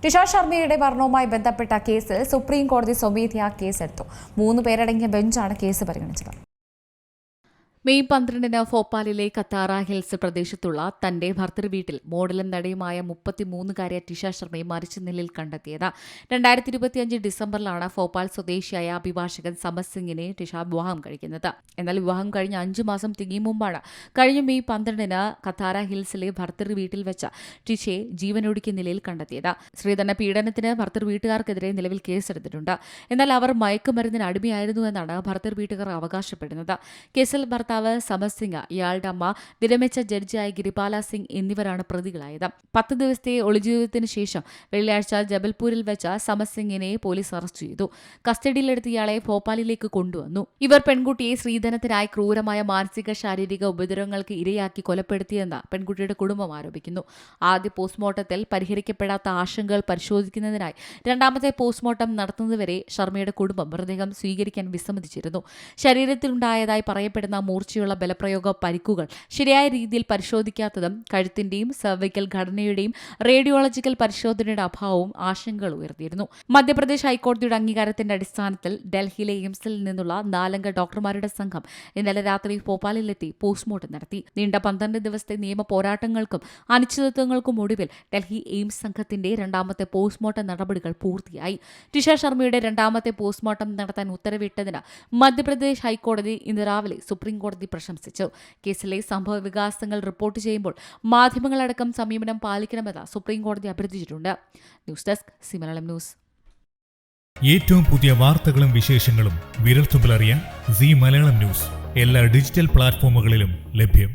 ടിഷ ശർമ്മയുടെ മരണവുമായി ബന്ധപ്പെട്ട കേസിൽ സുപ്രീം കോടതി സ്വമേധയാ കേസെടുത്തു. 3 പേരടങ്ങിയ ബെഞ്ചാണ് കേസ് പരിഗണിച്ചത്. മെയ് 12 ഭോപ്പാലിലെ കത്താറ ഹിൽസ് പ്രദേശത്തുള്ള തന്റെ ഭർത്തൃവീട്ടിൽ മോഡലും നടിയുമായ 33-കാരിയ ടിഷ ശർമ്മയെ മരിച്ച നിലയിൽ കണ്ടെത്തിയത്. 2025 ഡിസംബറിലാണ് ഭോപ്പാൽ സ്വദേശിയായ അഭിഭാഷകൻ സമത് സിംഗിനെ ടിഷ വിവാഹം കഴിക്കുന്നത്. എന്നാൽ വിവാഹം കഴിഞ്ഞ 5 മാസം തികയും മുമ്പാണ് കഴിഞ്ഞ മെയ് 12 കത്താറ ഹിൽസിലെ ഭർത്തൃവീട്ടിൽ വെച്ച് ടിഷയെ ജീവനൊടുക്കിയ നിലയിൽ കണ്ടെത്തിയത്. സ്ത്രീധന പീഡനത്തിന് ഭർത്തൃവീട്ടുകാർക്കെതിരെ നിലവിൽ കേസെടുത്തിട്ടുണ്ട്. എന്നാൽ അവർ മയക്കുമരുന്നിന് അടിമയായിരുന്നുവെന്നാണ് ഭർത്തൃവീട്ടുകാർ അവകാശപ്പെടുന്നത്. കേസിൽ സമത് സിംഗ്, ഇയാളുടെ അമ്മ, വിരമിച്ച ജഡ്ജിയായ ഗിരിപാല സിംഗ് എന്നിവരാണ് പ്രതികളായത്. 10 ദിവസത്തെ ഒളിജീവിതത്തിന് ശേഷം വെള്ളിയാഴ്ച ജബൽപൂരിൽ വെച്ച് സമത് സിംഗിനെ പോലീസ് അറസ്റ്റ് ചെയ്തു. കസ്റ്റഡിയിലെടുത്ത് ഇയാളെ ഭോപ്പാലിലേക്ക് കൊണ്ടുവന്നു. ഇവർ പെൺകുട്ടിയെ സ്ത്രീധനത്തിനായി ക്രൂരമായ മാനസിക ശാരീരിക ഉപദ്രവങ്ങൾക്ക് ഇരയാക്കി കൊലപ്പെടുത്തിയെന്ന് പെൺകുട്ടിയുടെ കുടുംബം ആരോപിക്കുന്നു. ആദ്യ പോസ്റ്റ്മോർട്ടത്തിൽ പരിഹരിക്കപ്പെടാത്ത ആശങ്കകൾ പരിശോധിക്കുന്നതിനായി രണ്ടാമത്തെ പോസ്റ്റ്മോർട്ടം നടത്തുന്നതുവരെ ശർമ്മയുടെ കുടുംബം മൃതദേഹം സ്വീകരിക്കാൻ വിസമ്മതിച്ചിരുന്നു. ശരീരത്തിലുണ്ടായതായി പറയപ്പെടുന്ന മൂർച്ചയുള്ള ബലപ്രയോഗ പരിക്കുകൾ ശരിയായ രീതിയിൽ പരിശോധിക്കാത്തതും കഴുത്തിന്റെയും സെർവിക്കൽ ഘടനയുടെയും റേഡിയോളജിക്കൽ പരിശോധനയുടെ അഭാവവും ആശങ്കകൾ ഉയർത്തിയിരുന്നു. മധ്യപ്രദേശ് ഹൈക്കോടതിയുടെ അംഗീകാരത്തിന്റെ അടിസ്ഥാനത്തിൽ ഡൽഹിയിലെ എയിംസിൽ നിന്നുള്ള 4 അംഗ ഡോക്ടർമാരുടെ സംഘം ഇന്നലെ രാത്രി ഭോപ്പാലിലെത്തി പോസ്റ്റ്മോർട്ടം നടത്തി. നീണ്ട 12 ദിവസത്തെ നിയമ പോരാട്ടങ്ങൾക്കും അനിശ്ചിതത്വങ്ങൾക്കും ഒടുവിൽ ഡൽഹി എയിംസ് സംഘത്തിന്റെ രണ്ടാമത്തെ പോസ്റ്റ്മോർട്ടം നടപടികൾ പൂർത്തിയായി. ടിഷ ശർമ്മയുടെ രണ്ടാമത്തെ പോസ്റ്റ്മോർട്ടം നടത്താൻ ഉത്തരവിട്ടതിന് മധ്യപ്രദേശ് ഹൈക്കോടതി ഇന്ന് രാവിലെ സുപ്രീം കോടതി പ്രശംസിച്ചു. കേസിലെ സംഭവ വികാസങ്ങൾ റിപ്പോർട്ട് ചെയ്യുമ്പോൾ മാധ്യമങ്ങളടക്കം സംയമനം പാലിക്കണമെന്ന് സുപ്രീം കോടതി അഭ്യർത്ഥിച്ചിട്ടുണ്ട്. News desk C Malayalam news. ഏറ്റവും പുതിയ വാർത്തകളും വിശേഷങ്ങളും വിരൽത്തുമ്പിലറിയാൻ സി മലയാളം ന്യൂസ് എല്ലാ ഡിജിറ്റൽ പ്ലാറ്റ്ഫോമുകളിലും ലഭ്യം.